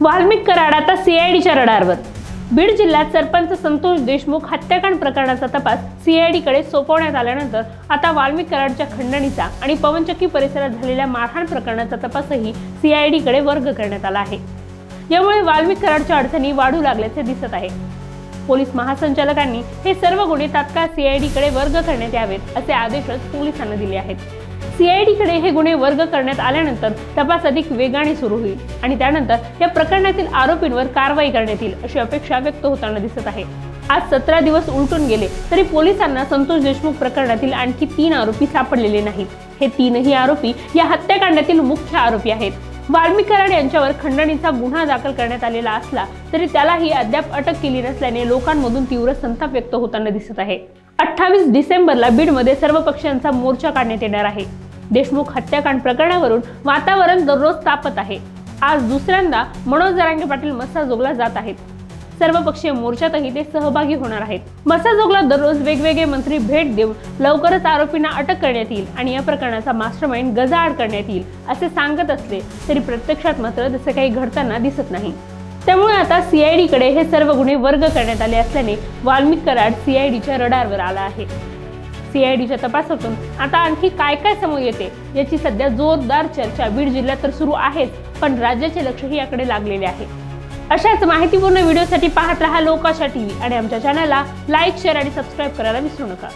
वाल्मिक कराड आता सीआयडीच्या रडारवर। बीड जिल्ह्यात सरपंच संतोष देशमुख हत्याकांड प्रकरणाचा तपास सीआयडीकडे सोपवण्यात आल्यानंतर आता वाल्मिक कराडच्या खंडणीचा आणि पवनचक्की परिसरात झालेल्या मारहाण प्रकरणाचा तपासही सीआयडीकडे वर्ग करण्यात आला आहे। यामुळे वाल्मिक कराडच्या अडचणी वाढू लागल्याचे दिसत आहे। पोलीस महासंचालकांनी हे सर्व गुन्हे तात्काळ सीआयडीकडे वर्ग करण्यात यावेत असे आदेशच पोलिसांना दिले आहेत। सीआयडीकडे हे गुन्हे वर्ग करण्यात आल्यानंतर तपास अधिक वेगाने सुरू होईल आणि त्यानंतर या प्रकरणातील आरोपींवर कारवाई करण्यात येईल अशी अपेक्षा व्यक्त होताना दिसत आहे। आज 17 दिवस उलटून गेले तरी पोलिसांना संतोष देशमुख प्रकरणातील आणखी 3 आरोपी सापडलेले नाहीत। हे 3ही आरोपी या हत्याकांडातील मुख्य आरोपी आहेत। वाल्मिक कराड यांच्यावर खंडणीचा गुन्हा दाखल करण्यात आलेला असला तरी त्यालाही अद्याप अटक केली नसल्याने लोकांमधून तीव्र संताप व्यक्त होताना दिसत आहे। 28 डिसेंबरला बीडमध्ये सर्व पक्षांचा मोर्चा काढण्यात येणार आहे। देशमुख हत्याकांड प्रकरणावरून वातावरण दररोज तापत आहे। आज दुसऱ्यांदा मनोज जरांगे पाटील मस्साजोगला जात आहेत। सर्वपक्षीय मोर्चातही ते सहभागी होणार आहेत। मस्साजोगला दररोज वेगवेगळे मंत्री भेट देऊन लवकरच आरोपींना अटक करण्यात येईल आणि या प्रकरणाचा मास्टरमाइंड गजाआड करण्यात येईल असे सांगत असले तरी प्रत्यक्षात मात्र तसे काही घडताना दिसत नाही। त्यामुळे आता सीआयडीकडे हे सर्व गुन्हे वर्ग करण्यात आले असल्याने वाल्मिक कराड सीआयडीच्या रडारवर आला आहे। सीआयडीच्या तपासातून आता आणखी काय काय समोर येते याची सध्या जोरदार चर्चा बीड जिल्ह्यात तर सुरू आहेच, पण राज्याचे लक्षही याकडे लागलेले आहे। अशाच माहितीपूर्ण व्हिडिओसाठी पाहत रहा लोकाशा टीव्ही आणि आमच्या चॅनलला लाईक, शेअर आणि सबस्क्राईब करायला विसरू नका।